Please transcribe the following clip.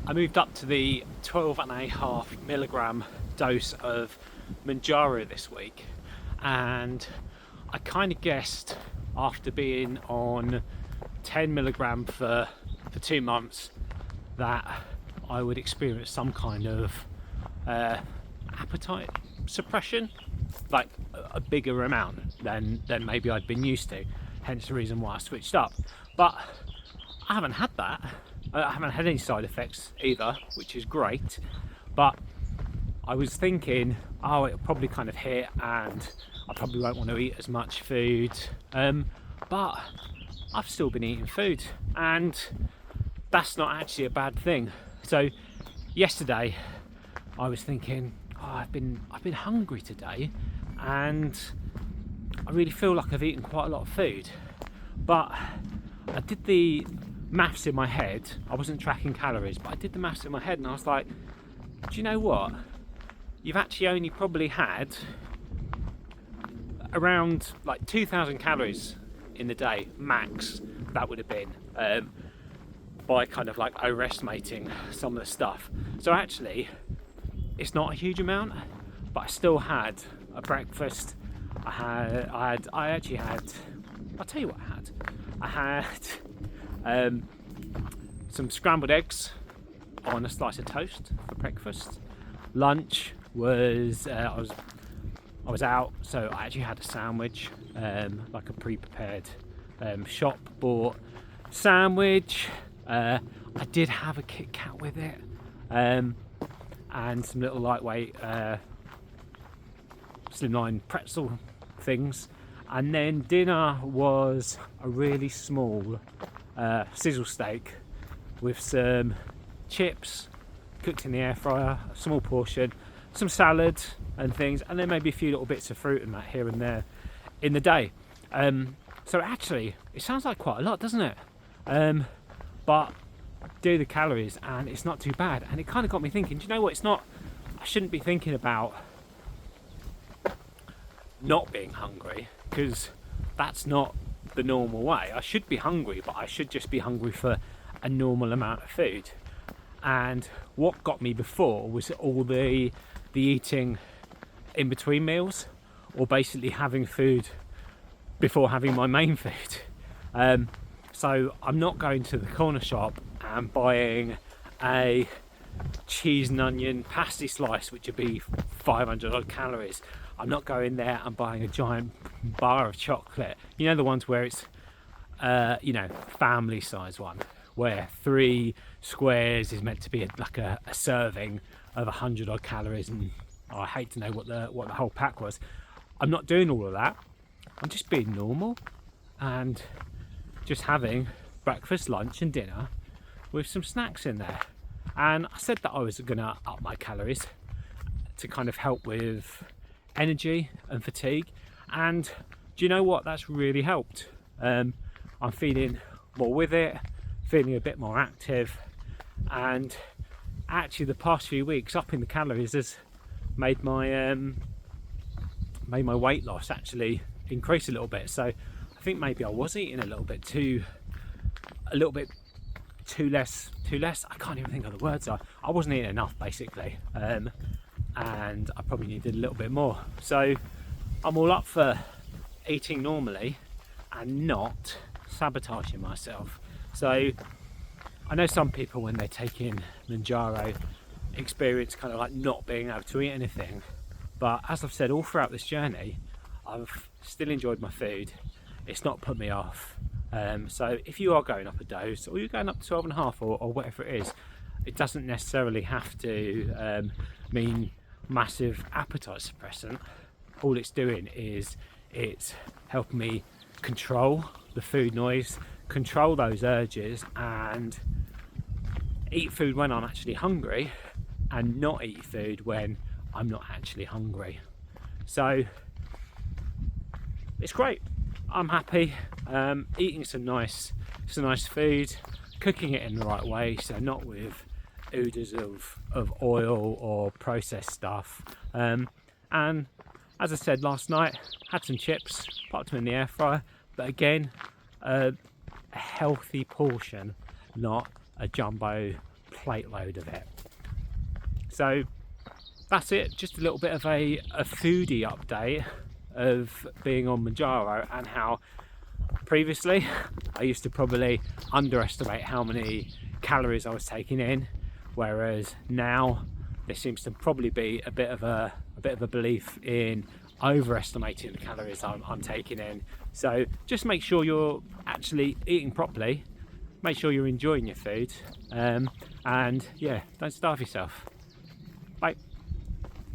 I moved up to the 12.5 milligram dose of Manjaro this week, and I kind of guessed after being on 10 milligram for 2 months that I would experience some kind of appetite suppression, like a bigger amount than maybe I'd been used to, hence the reason why I switched up. But I haven't had that. I haven't had any side effects either, which is great. But I was thinking, oh, it'll probably kind of hit and I probably won't want to eat as much food. But I've still been eating food, and that's not actually a bad thing. So yesterday I was thinking, oh, I've been hungry today, and I really feel like I've eaten quite a lot of food. But I did the maths in my head. I wasn't tracking calories, but I did the maths in my head, and I was like, do you know what? You've actually only probably had around like 2,000 calories in the day, max. That would have been by kind of like overestimating some of the stuff. So actually, it's not a huge amount, but I still had a breakfast. I'll tell you what I had. I had some scrambled eggs on a slice of toast for breakfast. Lunch was I was out, so I actually had a sandwich, like a pre-prepared shop bought sandwich. I did have a Kit Kat with it, and some little lightweight slimline pretzel things. And then dinner was a really small sizzle steak with some chips cooked in the air fryer, a small portion, some salad and things, and then maybe a few little bits of fruit and that here and there in the day. So actually, it sounds like quite a lot, doesn't it? But do the calories and it's not too bad. And it kind of got me thinking, do you know what? I shouldn't be thinking about not being hungry, because that's not the normal way. I should be hungry, but I should just be hungry for a normal amount of food. And what got me before was all the eating in between meals, or basically having food before having my main food. So I'm not going to the corner shop and buying a cheese and onion pasty slice, which would be 500 odd calories. I'm not going there and buying a giant bar of chocolate. You know, the ones where it's family size one, where 3 squares is meant to be like a serving of 100 odd calories, and I hate to know what the whole pack was. I'm not doing all of that. I'm just being normal and just having breakfast, lunch and dinner with some snacks in there. And I said that I was going to up my calories to kind of help with energy and fatigue, and do you know what? That's really helped. I'm feeling more with it, feeling a bit more active, and actually the past few weeks upping the calories has made my weight loss actually increase a little bit. So I think maybe I was eating a little bit too less. I can't even think of the words. I wasn't eating enough basically, and I probably needed a little bit more. So I'm all up for eating normally and not sabotaging myself. So I know some people, when they take in Manjaro, experience kind of like not being able to eat anything, but as I've said all throughout this journey, I've still enjoyed my food. It's not put me off. So if you are going up a dose, or you're going up to 12.5 or whatever it is, it doesn't necessarily have to mean massive appetite suppressant. All it's doing is it's helping me control the food noise, control those urges, and eat food when I'm actually hungry, and not eat food when I'm not actually hungry. So it's great. I'm happy eating some nice food, cooking it in the right way, so not with oodles of oil or processed stuff. And as I said last night, had some chips, popped them in the air fryer, but again, a healthy portion, not a jumbo plate load of it. So that's it, just a little bit of a foodie update of being on Manjaro, and how previously I used to probably underestimate how many calories I was taking in, whereas now there seems to probably be a bit of a belief in overestimating the calories I'm taking in. So just make sure you're actually eating properly, make sure you're enjoying your food, and yeah, don't starve yourself. Bye.